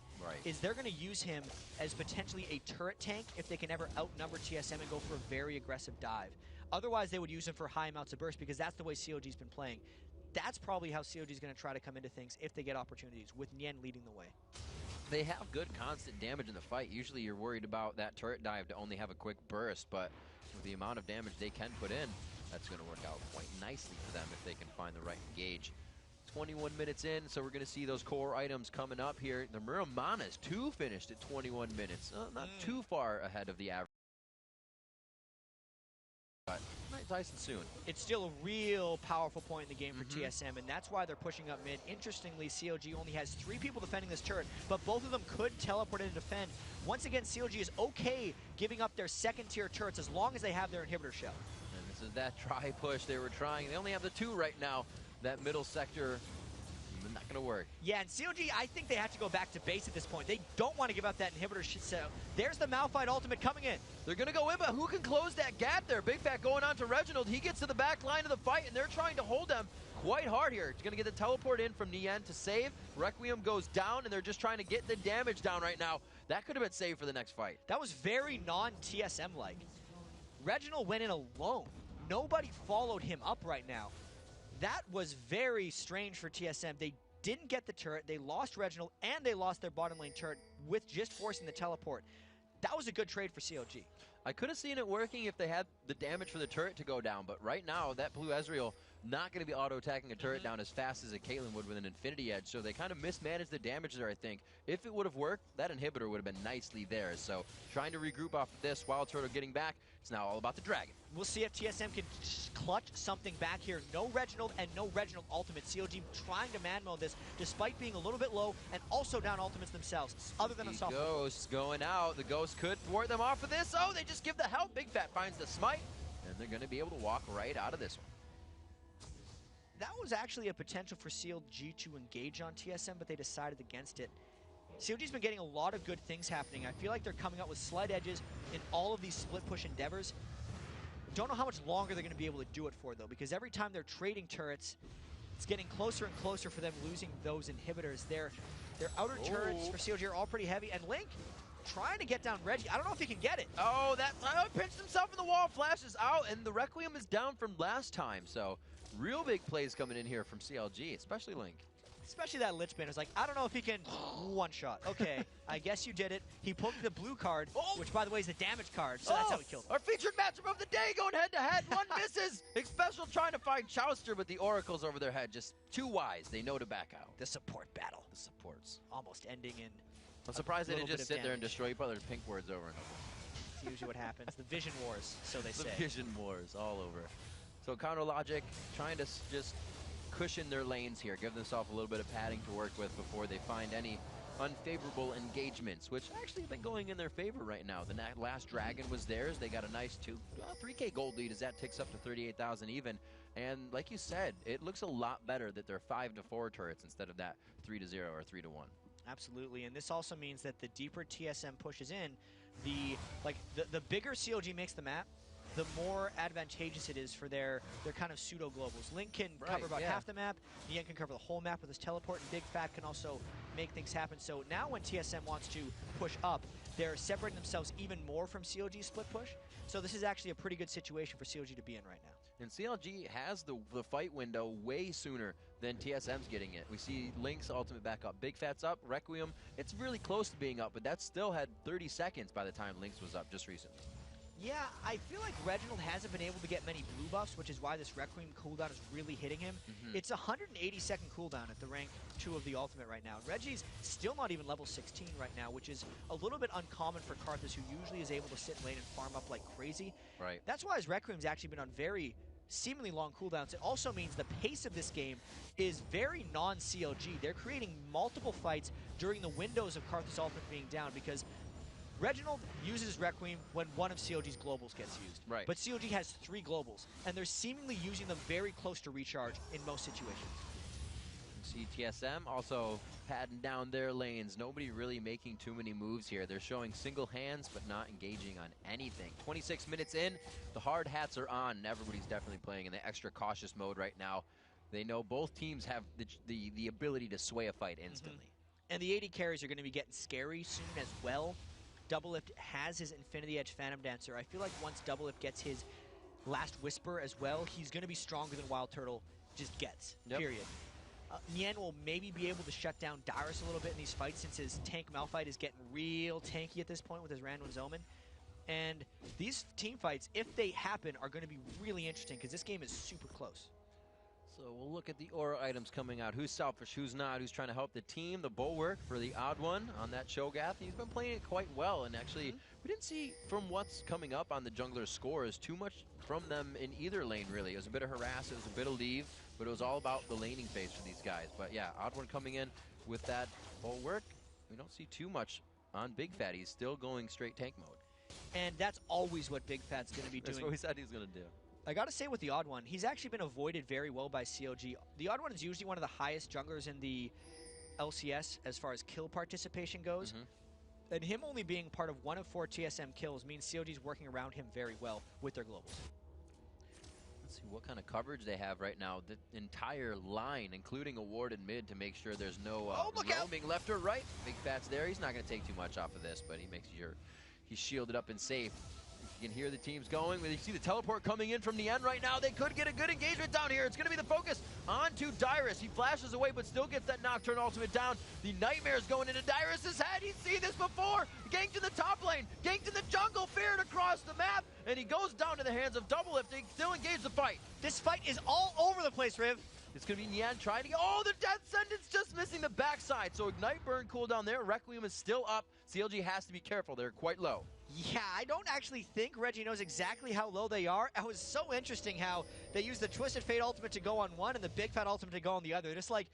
is they're going to use him as potentially a turret tank if they can ever outnumber TSM and go for a very aggressive dive. Otherwise, they would use him for high amounts of burst because that's the way COG's been playing. That's probably how COG's going to try to come into things if they get opportunities, with Nien leading the way. They have good constant damage in the fight. Usually you're worried about that turret dive to only have a quick burst, but with the amount of damage they can put in, that's going to work out quite nicely for them if they can find the right engage. 21 minutes in, so we're going to see those core items coming up here. The Muramanas, 2 finished at 21 minutes. Not too far ahead of the average. But nice and soon. It's still a real powerful point in the game for TSM, and that's why they're pushing up mid. Interestingly, COG only has 3 people defending this turret, but both of them could teleport in and defend. Once again, COG is okay giving up their second-tier turrets as long as they have their inhibitor shell. And this is that try-push they were trying. They only have the 2 right now. That middle sector, not going to work. Yeah, and COG, I think they have to go back to base at this point. They don't want to give up that inhibitor shit. So there's the Malphite ultimate coming in. They're going to go in, but who can close that gap there? Big Fat going on to Reginald. He gets to the back line of the fight, and they're trying to hold them quite hard here. He's going to get the teleport in from Nien to save. Requiem goes down, and they're just trying to get the damage down right now. That could have been saved for the next fight. That was very non-TSM-like. Reginald went in alone. Nobody followed him up right now. That was very strange for TSM. They didn't get the turret, they lost Reginald, and they lost their bottom lane turret with just forcing the teleport. That was a good trade for COG. I could have seen it working if they had the damage for the turret to go down, but right now, that blue Ezreal not going to be auto-attacking a turret down as fast as a Caitlyn would with an Infinity Edge, so they kind of mismanaged the damage there, I think. If it would have worked, that inhibitor would have been nicely there. So trying to regroup off of this while Turtle getting back, it's now all about the Dragon. We'll see if TSM can clutch something back here. No Reginald and no Reginald ultimate. COG trying to man mode this despite being a little bit low and also down ultimates themselves, other than a soft Ghost going out. The Ghost could thwart them off of this. Oh, they just give the help. Big Fat finds the smite, and they're going to be able to walk right out of this one. That was actually a potential for CLG to engage on TSM, but they decided against it. CLG's been getting a lot of good things happening. I feel like they're coming up with slight edges in all of these split push endeavors. Don't know how much longer they're going to be able to do it for, though, because every time they're trading turrets, it's getting closer and closer for them losing those inhibitors. Their outer turrets for CLG are all pretty heavy, and Link trying to get down Reggie. I don't know if he can get it. Oh, that pinched himself in the wall, flashes out, and the Requiem is down from last time, so real big plays coming in here from CLG, especially Link. Especially that Lich Bane is like, I don't know if he can one-shot. Okay, I guess you did it. He poked the blue card, which, by the way, is the damage card, so that's how he killed him. Our featured matchup of the day going head-to-head. One misses, especially Marshall trying to find Chouster, but the Oracle's over their head. Just too wise. They know to back out. The support battle. The supports. Almost ending in I'm surprised they didn't just sit there and damage. destroy each other's pink words over and over. It's usually what happens. The vision wars, so they The say. vision wars all over. So Counter Logic trying to just cushion their lanes here, give themselves a little bit of padding to work with before they find any unfavorable engagements, which actually have been going in their favor right now. The last Dragon was theirs. They got a nice 3K gold lead as that ticks up to 38,000 even. And like you said, it looks a lot better that they're 5-4 turrets instead of that 3-0 or 3-1. Absolutely, and this also means that the deeper TSM pushes in, the bigger CLG makes the map, the more advantageous it is for their kind of pseudo globals. Link can cover about half the map, Nien can cover the whole map with his teleport, and Big Fat can also make things happen. So now when TSM wants to push up, they're separating themselves even more from CLG split push. So this is actually a pretty good situation for CLG to be in right now. And CLG has the fight window way sooner than TSM's getting it. We see Link's ultimate back up. Big Fat's up. Requiem, it's really close to being up, but that still had 30 seconds by the time Link's was up just recently. Yeah, I feel like Reginald hasn't been able to get many blue buffs, which is why this Requiem cooldown is really hitting him. It's a 180-second cooldown at the rank 2 of the ultimate right now. Reggie's still not even level 16 right now, which is a little bit uncommon for Karthus, who usually is able to sit in lane and farm up like crazy. Right. That's why his Requiem's actually been on very seemingly long cooldowns. It also means the pace of this game is very non-CLG. They're creating multiple fights during the windows of Karthus' ultimate being down, because Reginald uses Requiem when one of CLG's globals gets used. Right. But CLG has 3 globals, and they're seemingly using them very close to recharge in most situations. See TSM also patting down their lanes. Nobody really making too many moves here. They're showing single hands, but not engaging on anything. 26 minutes in, the hard hats are on, and everybody's definitely playing in the extra cautious mode right now. They know both teams have the ability to sway a fight instantly. And the AD carries are going to be getting scary soon as well. Doublelift has his Infinity Edge Phantom Dancer. I feel like once Doublelift gets his Last Whisper as well, he's going to be stronger than Wild Turtle just gets, period. Nien will maybe be able to shut down Dyrus a little bit in these fights, since his tank Malphite is getting real tanky at this point with his Randwind Omen. And these team fights, if they happen, are going to be really interesting, because this game is super close. So we'll look at the aura items coming out. Who's selfish, who's not, who's trying to help the team. The Bulwark for the odd one on that Cho'Gath. He's been playing it quite well, and actually we didn't see from what's coming up on the jungler's scores too much from them in either lane, really. It was a bit of harass, it was a bit of leave, but it was all about the laning phase for these guys. But yeah, odd one coming in with that Bulwark. We don't see too much on Big Fat. He's still going straight tank mode. And that's always what Big Fat's going to be doing. That's what we said he's going to do. I gotta say, with the Odd One, he's actually been avoided very well by CLG. The Odd One is usually one of the highest junglers in the LCS as far as kill participation goes. And him only being part of 1 of 4 TSM kills means CLG's working around him very well with their globals. Let's see what kind of coverage they have right now. The entire line, including a ward in mid, to make sure there's no roaming left or right. Big Fat's there. He's not going to take too much off of this, but he makes sure he's shielded up and safe. You can hear the teams going. You see the teleport coming in from Nien right now. They could get a good engagement down here. It's going to be the focus onto Dyrus. He flashes away, but still gets that Nocturne ultimate down. The Nightmare's going into Dyrus' head. He's seen this before. Ganked in the top lane. Ganked in the jungle. Feared across the map. And he goes down to the hands of Doublelift. They still engage the fight. This fight is all over the place, Riv. It's going to be Nien trying to get... Oh, the Death Sentence just missing the backside. So Ignite Burn cooldown there. Requiem is still up. CLG has to be careful. They're quite low. Yeah, I don't actually think Reggie knows exactly how low they are. It was so interesting how they used the Twisted Fate ultimate to go on one and the Big Fat ultimate to go on the other. They're just like,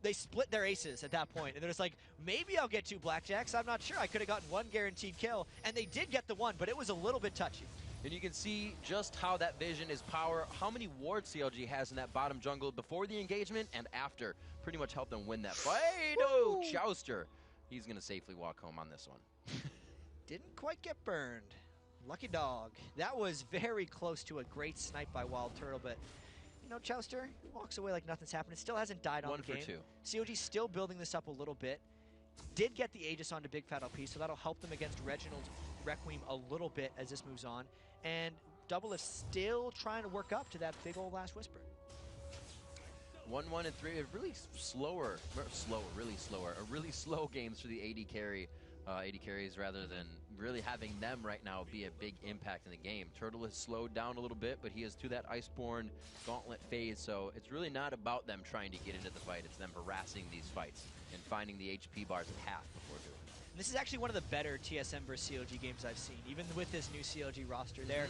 they split their aces at that point. And they're just like, maybe I'll get 2 Blackjacks. I'm not sure. I could have gotten 1 guaranteed kill. And they did get the 1, but it was a little bit touchy. And you can see just how that vision is power, how many wards CLG has in that bottom jungle before the engagement and after. Pretty much helped them win that fight. Oh, Chouster. He's going to safely walk home on this one. Didn't quite get burned. Lucky dog. That was very close to a great snipe by Wild Turtle, but you know, Chouster walks away like nothing's happened. It still hasn't died on the game. 1 for 2. COG's still building this up a little bit. Did get the Aegis onto Big Fat LP, so that'll help them against Reginald's Requiem a little bit as this moves on. And Doublelift still trying to work up to that big old Last Whisper. 1-1 and 3, really slower, really slow games for the AD carry AD carries rather than really having them right now be a big impact in the game. Turtle has slowed down a little bit, but he is to that Iceborne Gauntlet phase, so it's really not about them trying to get into the fight. It's them harassing these fights and finding the HP bars path before doing it. This is actually one of the better TSM versus CLG games I've seen, even with this new CLG roster. They're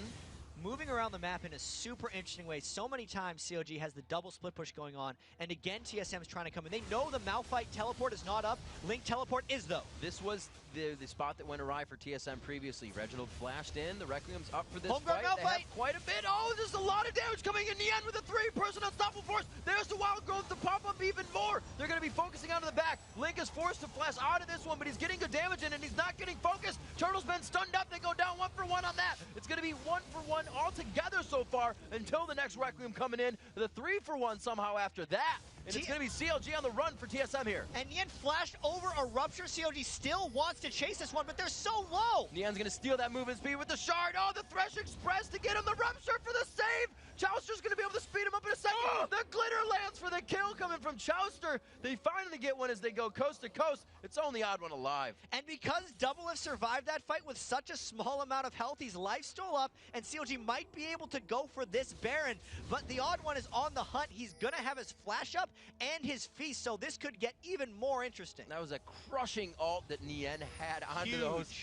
moving around the map in a super interesting way. So many times CLG has the double split push going on, and again TSM is trying to come in. They know the Malphite teleport is not up. Link teleport is, though. This was the spot that went awry for TSM previously. Reginald flashed in. The Requiem's up for this Homegrown fight. Malphite. They have quite a bit. Oh, there's a lot of damage coming in the end with a 3-person unstoppable force. There's the Wild Growth to pop up even more. They're going to be focusing onto the back. Link is forced to flash out of this one, but he's getting good damage in, and he's not getting focused. Turtle's been stunned up. They go down 1-for-1 on that. It's going to be 1-for-1 altogether so far until the next Requiem coming in. The 3-for-1 somehow after that. And it's going to be CLG on the run for TSM here. And Nien flashed over a Rupture. CLG still wants to chase this one, but they're so low. Nian's going to steal that movement speed with the shard. Oh, the Thresh Express to get him the Rupture for the save. Chouster's going to be able to speed him up in a second. Oh, the glitter lands for the kill coming from Chouster. They finally get one as they go coast to coast. It's only Odd One alive. And because Doublelift survived that fight with such a small amount of health, his life still up, and CLG might be able to go for this Baron. But the Odd One is on the hunt. He's going to have his flash up and his feast, so this could get even more interesting. That was a crushing ult that Nien had onto those.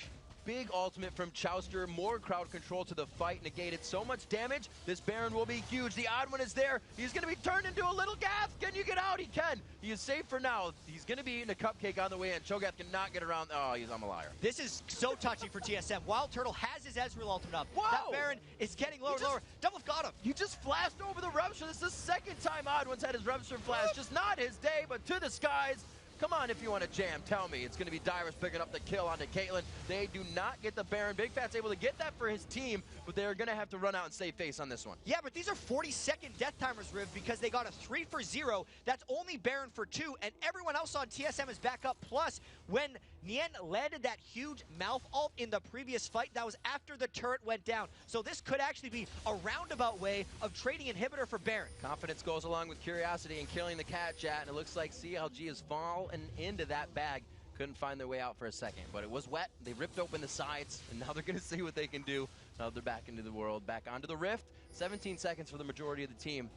Big ultimate from Chouster, more crowd control to the fight, negated so much damage. This Baron will be huge. The Odd One is there. He's going to be turned into a little gas. Can you get out? He can. He is safe for now. He's going to be eating a cupcake on the way in. Cho'Gath cannot get around. Oh, I'm a liar. This is so touchy for TSM. Wild Turtle has his Ezreal ultimate up. Whoa! That Baron is getting lower and lower. Doublelift got him. He just flashed over the Rupture. This is the second time Odd One's had his Rupture flash. Just not his day, but to the skies. Come on, if you want to jam, tell me. It's going to be Dyrus picking up the kill onto Caitlyn. They do not get the Baron. Big Fat's able to get that for his team, but they're going to have to run out and save face on this one. Yeah, but these are 40-second death timers, Riv, because they got a 3-for-0. That's only Baron for 2, and everyone else on TSM is back up. Plus, when Nien landed that huge Malf ult in the previous fight, that was after the turret went down. So this could actually be a roundabout way of trading inhibitor for Baron. Confidence goes along with curiosity and killing the cat chat, and it looks like CLG is falling into that bag. Couldn't find their way out for a second, but it was wet. They ripped open the sides, and now they're going to see what they can do. Now they're back into the world, back onto the Rift. 17 seconds for the majority of the team.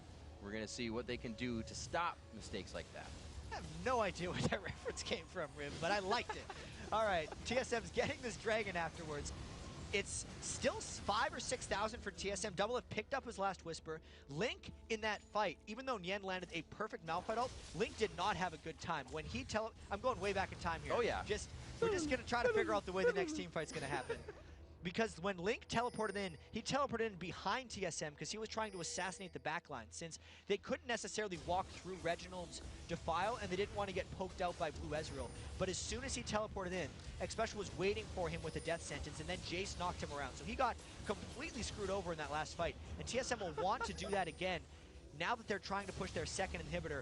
We're going to see what they can do to stop mistakes like that. I have no idea where that reference came from, Rim, but I liked it. All right, TSM's getting this dragon afterwards. It's still 5,000 or 6,000 for TSM. Doublelift picked up his last Whisper. Link in that fight, even though Nien landed a perfect Malphite ult, Link did not have a good time. When he I'm going way back in time here. Oh, yeah. We're just going to try to figure out the way the next team fight's going to happen. Because when Link teleported in, he teleported in behind TSM because he was trying to assassinate the backline, since they couldn't necessarily walk through Reginald's Defile and they didn't want to get poked out by Blue Ezreal. But as soon as he teleported in, Xpecial was waiting for him with a death sentence, and then Jace knocked him around. So he got completely screwed over in that last fight, and TSM will want to do that again now that they're trying to push their second inhibitor.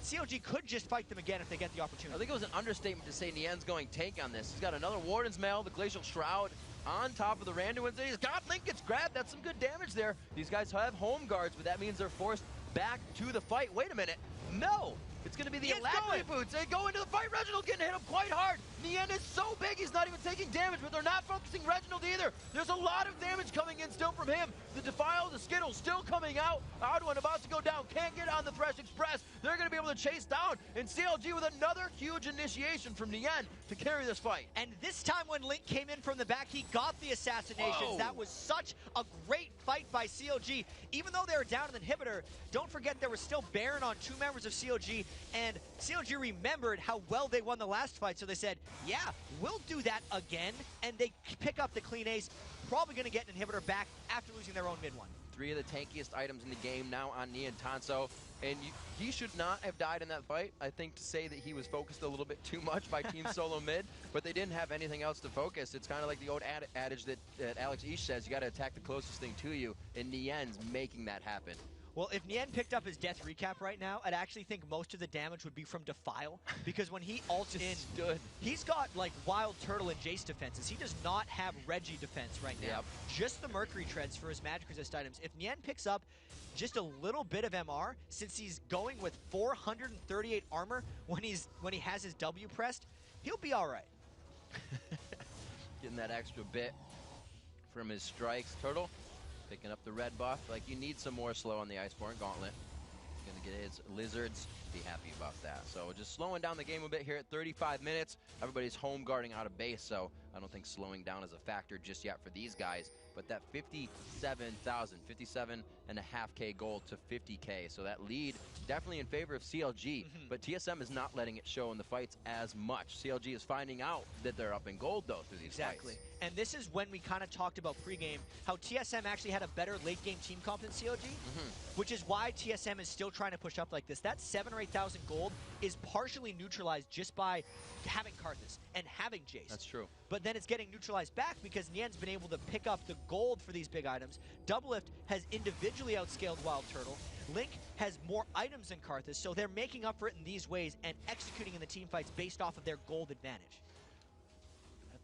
CLG could just fight them again if they get the opportunity. I think it was an understatement to say Nien's going tank on this. He's got another Warden's Mail, the Glacial Shroud on top of the Randuin's. He's got Link gets grabbed. That's some good damage there. These guys have home guards, but that means they're forced back to the fight. Wait a minute. No! It's going to be the Alacrity Boots. They go into the fight. Reginald getting hit up quite hard. Nien is so big, he's not even taking damage, but they're not focusing Reginald either. There's a lot of damage coming in still from him. The Defile, the Skittle still coming out. Odd One about to go down. Can't get on the Thresh Express. They're going to be able to chase down. And CLG with another huge initiation from Nien to carry this fight. And this time when Link came in from the back, he got the assassinations. Whoa. That was such a great fight by CLG. Even though they were down an inhibitor, don't forget there was still Baron on 2 members of CLG, and CLG remembered how well they won the last fight, so they said, yeah, we'll do that again, and they pick up the clean ace, probably going to get an inhibitor back after losing their own mid one. 3 of the tankiest items in the game now on Nien Tanso, and he should not have died in that fight. I think to say that he was focused a little bit too much by Team Solomid, but they didn't have anything else to focus. It's kind of like the old adage that Alex Ish says, you got to attack the closest thing to you, and Nien's making that happen. Well, if Nien picked up his death recap right now, I'd actually think most of the damage would be from Defile, because when he ults in, he's got like Wild Turtle and Jace defenses. He does not have Reggie defense right now. Yep. Just the Mercury Treads for his magic resist items. If Nien picks up just a little bit of MR, since he's going with 438 armor when he has his W pressed, he'll be all right. Getting that extra bit from his strikes. Turtle picking up the red buff. Like, you need some more slow on the Iceborne Gauntlet. Gonna get his lizards. Be happy about that. So just slowing down the game a bit here at 35 minutes. Everybody's home guarding out of base, so I don't think slowing down is a factor just yet for these guys. But that 57,000, 57.5K gold to 50K. So that lead definitely in favor of CLG, but TSM is not letting it show in the fights as much. CLG is finding out that they're up in gold, though, through these fights. And this is when we kind of talked about pregame, how TSM actually had a better late-game team comp than CLG, which is why TSM is still trying to push up like this. That 7,000 or 8,000 gold is partially neutralized just by having Karthus and having Jace. That's true. But then it's getting neutralized back because Nien's been able to pick up the gold for these big items. Doublelift has individually outscaled Wild Turtle. Link has more items than Karthus, so they're making up for it in these ways and executing in the team fights based off of their gold advantage.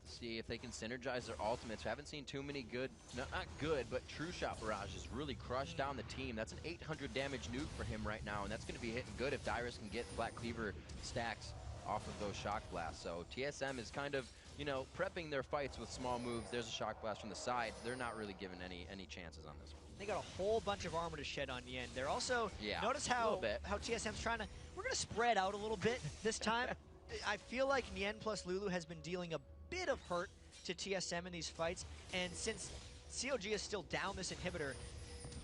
See if they can synergize their ultimates. We haven't seen too many good, not good, but True Shot barrages really crush down the team. That's an 800 damage nuke for him right now, and that's going to be hitting good if Dyrus can get Black Cleaver stacks off of those Shock Blasts. So TSM is kind of, you know, prepping their fights with small moves. There's a Shock Blast from the side. They're not really giving any chances on this one. They got a whole bunch of armor to shed on Nien. They're also, notice how TSM's trying to, we're going to spread out a little bit this time. I feel like Nien plus Lulu has been dealing a bit of hurt to TSM in these fights, and since COG is still down this inhibitor,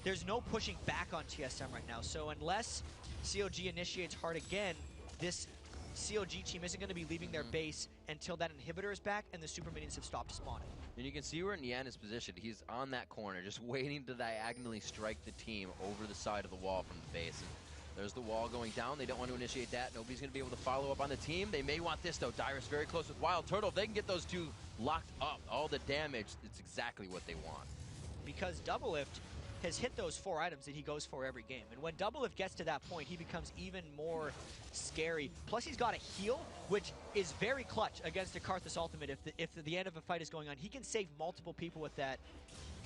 there's no pushing back on TSM right now. So unless COG initiates hard again, this COG team isn't going to be leaving their base until that inhibitor is back and the super minions have stopped spawning. And you can see where Nien is positioned. He's on that corner, just waiting to diagonally strike the team over the side of the wall from the base. And there's the wall going down. They don't want to initiate that. Nobody's going to be able to follow up on the team. They may want this, though. Dyrus very close with Wild Turtle. If they can get those two locked up, all the damage, it's exactly what they want. Because Doublelift has hit those 4 items that he goes for every game. And when Doublelift gets to that point, he becomes even more scary. Plus, he's got a heal, which is very clutch against a Karthus ultimate. If the end of a fight is going on, he can save multiple people with that.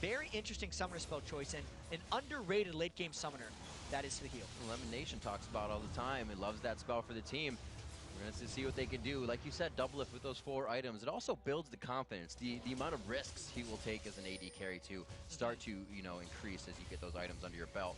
Very interesting summoner spell choice, and an underrated late-game summoner. That is the heal. Lemon Nation talks about all the time. He loves that spell for the team. We're going to see what they can do. Like you said, Doublelift with those 4 items. It also builds the confidence. The amount of risks he will take as an AD carry to start to, you know, increase as you get those items under your belt.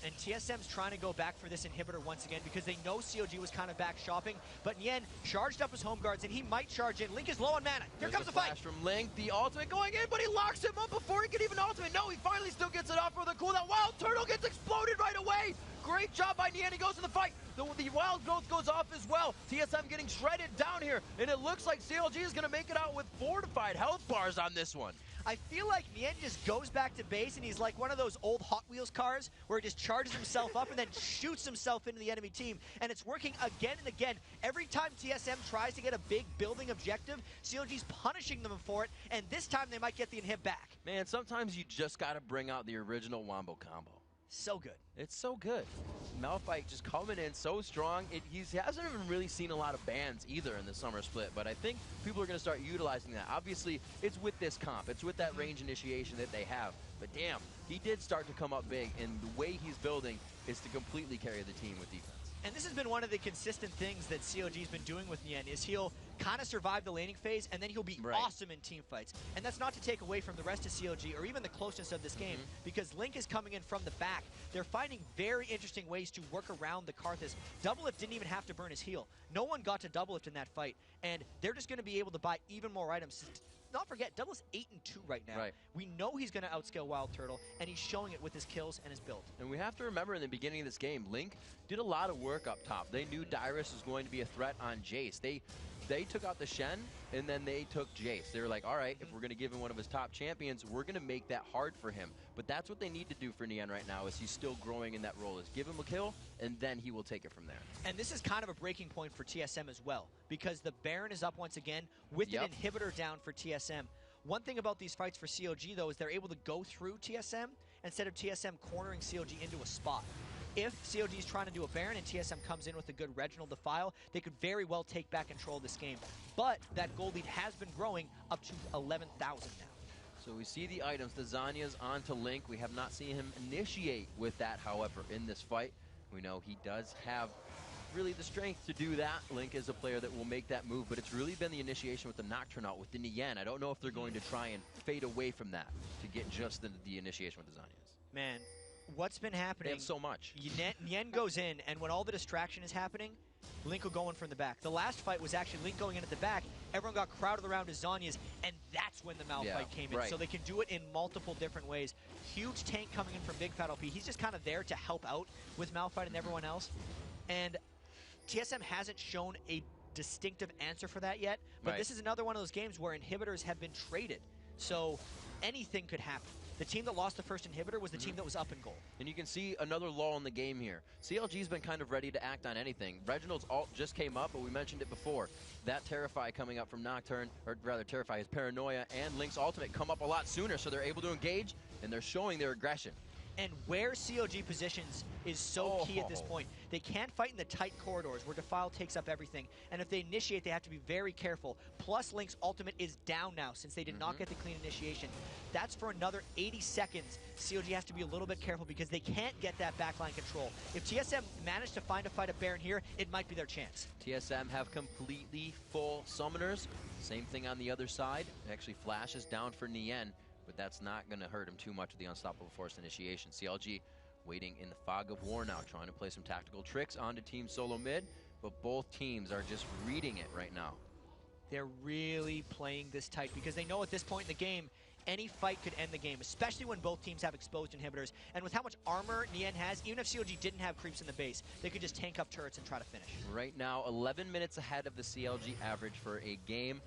And TSM's trying to go back for this inhibitor once again because they know COG was kind of back shopping. But Nien charged up his home guards, and he might charge in. Link is low on mana. Here comes the fight. Flash from Link. The ultimate going in, but he locks him up before he can even ultimate. No, he finally still gets it off for the cooldown. Wild Turtle gets exploded right away. Great job by Nien. He goes in the fight. The Wild Growth goes off as well. TSM getting shredded down here, and it looks like CLG is going to make it out with fortified health bars on this one. I feel like Nien just goes back to base, and he's like one of those old Hot Wheels cars where he just charges himself up and then shoots himself into the enemy team. And it's working again and again. Every time TSM tries to get a big building objective, CLG's punishing them for it, and this time they might get the inhib back. Man, sometimes you just got to bring out the original Wombo combo. So good. It's so good. Malphite just coming in so strong. He hasn't even really seen a lot of bans either in the summer split, but I think people are going to start utilizing that. Obviously, it's with this comp. It's with that range initiation that they have. But damn, he did start to come up big, and the way he's building is to completely carry the team with defense. And this has been one of the consistent things that COG's been doing with Nien, is he'll kind of survive the laning phase, and then he'll be awesome in team fights. And that's not to take away from the rest of COG or even the closeness of this game, because Link is coming in from the back. They're finding very interesting ways to work around the Karthus. Doublelift didn't even have to burn his heal. No one got to Doublelift in that fight, and they're just going to be able to buy even more items. Not forget, Doublelift's 8-2 right now. We know he's going to outscale Wild Turtle, and he's showing it with his kills and his build. And we have to remember in the beginning of this game, Link did a lot of work up top. They knew Dyrus was going to be a threat on Jace. They took out the Shen, and then they took Jace. They were like, all right, if we're going to give him one of his top champions, we're going to make that hard for him. But that's what they need to do for Nien right now, is he's still growing in that role, is give him a kill, and then he will take it from there. And this is kind of a breaking point for TSM as well, because the Baron is up once again with an inhibitor down for TSM. One thing about these fights for COG, though, is they're able to go through TSM instead of TSM cornering COG into a spot. If COG is trying to do a Baron and TSM comes in with a good Reginald Defile, they could very well take back control of this game. But that gold lead has been growing up to 11,000 now. So we see the items. The Zanya's onto Link. We have not seen him initiate with that, however, in this fight. We know he does have really the strength to do that. Link is a player that will make that move, but it's really been the initiation with the Nocturne out with the Nien. I don't know if they're going to try and fade away from that to get just the initiation with the Zanyas. Man, what's been happening? They have so much. Nien goes in, and when all the distraction is happening, Link will go in from the back. The last fight was actually Link going in at the back. Everyone got crowded around his Zanyas, and that's when the Malphite came in. Right. So they can do it in multiple different ways. Huge tank coming in from Big Fat LP. He's just kind of there to help out with Malphite and everyone else. And TSM hasn't shown a distinctive answer for that yet, but this is another one of those games where inhibitors have been traded. So anything could happen. The team that lost the first inhibitor was the team that was up in goal. And you can see another lull in the game here. CLG's been kind of ready to act on anything. Reginald's ult just came up, but we mentioned it before. That Terrify coming up from Nocturne, or rather Terrify, his Paranoia, and Link's ultimate come up a lot sooner, so they're able to engage, and they're showing their aggression. And where CLG positions is so key at this point. They can't fight in the tight corridors where Defile takes up everything. And if they initiate, they have to be very careful. Plus, Link's ultimate is down now since they did not get the clean initiation. That's for another 80 seconds. CLG has to be a little bit careful because they can't get that backline control. If TSM managed to find a fight at Baron here, it might be their chance. TSM have completely full summoners. Same thing on the other side. Actually, Flash is down for Nien, but that's not going to hurt him too much with the Unstoppable Force initiation. CLG waiting in the fog of war now, trying to play some tactical tricks onto Team Solomid, but both teams are just reading it right now. They're really playing this tight because they know at this point in the game, any fight could end the game, especially when both teams have exposed inhibitors. And with how much armor Nien has, even if CLG didn't have creeps in the base, they could just tank up turrets and try to finish. Right now, 11 minutes ahead of the CLG average for a game.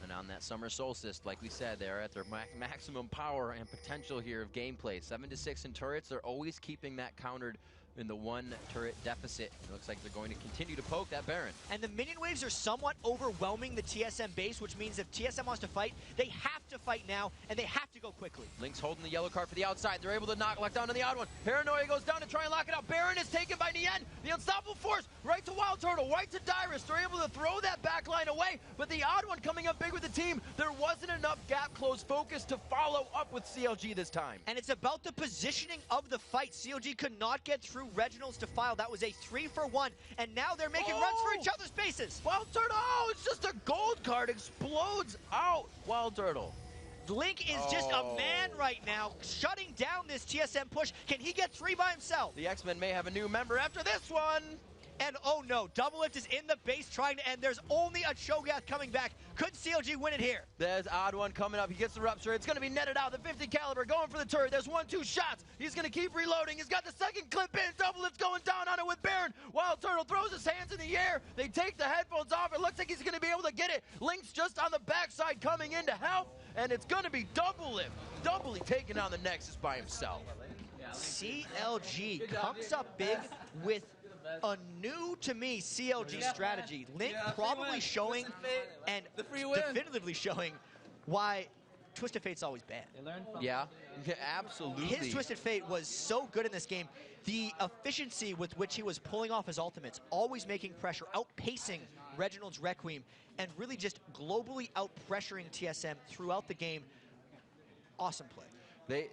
And on that summer solstice, like we said, they're at their maximum power and potential here of gameplay. 7-6 in turrets. They're always keeping that countered in the one turret deficit. It looks like they're going to continue to poke that Baron. And the minion waves are somewhat overwhelming the TSM base, which means if TSM wants to fight, they have to fight now, and they have to go quickly. Link's loading the yellow card for the outside. They're able to lock down on the odd one. Paranoia goes down to try and lock it out. Baron is taken by Nien. The Unstoppable Force right to Wild Turtle, right to Dyrus. They're able to throw that back line away, but the odd one coming up big with the team. There wasn't enough gap close focus to follow up with CLG this time. And it's about the positioning of the fight. CLG could not get through Reginald's Defile. That was a 3-for-1, and now they're making runs for each other's bases. Wild Turtle, oh, it's just a gold card, explodes out. Wild Turtle. Link is just a man right now, shutting down this TSM push. Can he get 3 by himself? The X-Men may have a new member after this one. And oh no, Double Lift is in the base trying to end. There's only a Cho'Gath coming back. Could CLG win it here? There's odd one coming up. He gets the rupture. It's going to be netted out. The 50 caliber going for the turret. There's 1-2 shots. He's going to keep reloading. He's got the second clip in. Double Lift going down on it with Baron. Wild Turtle throws his hands in the air. They take the headphones off. It looks like he's going to be able to get it. Link's just on the backside coming in to help. And it's going to be Double Lift. Doubly taking on the Nexus by himself. CLG comes up big with a new, to me, CLG strategy. Link probably showing and definitively showing why Twisted Fate's always bad. Yeah, absolutely. His Twisted Fate was so good in this game. The efficiency with which he was pulling off his ultimates, always making pressure, outpacing Reginald's Requiem, and really just globally out-pressuring TSM throughout the game. Awesome play. They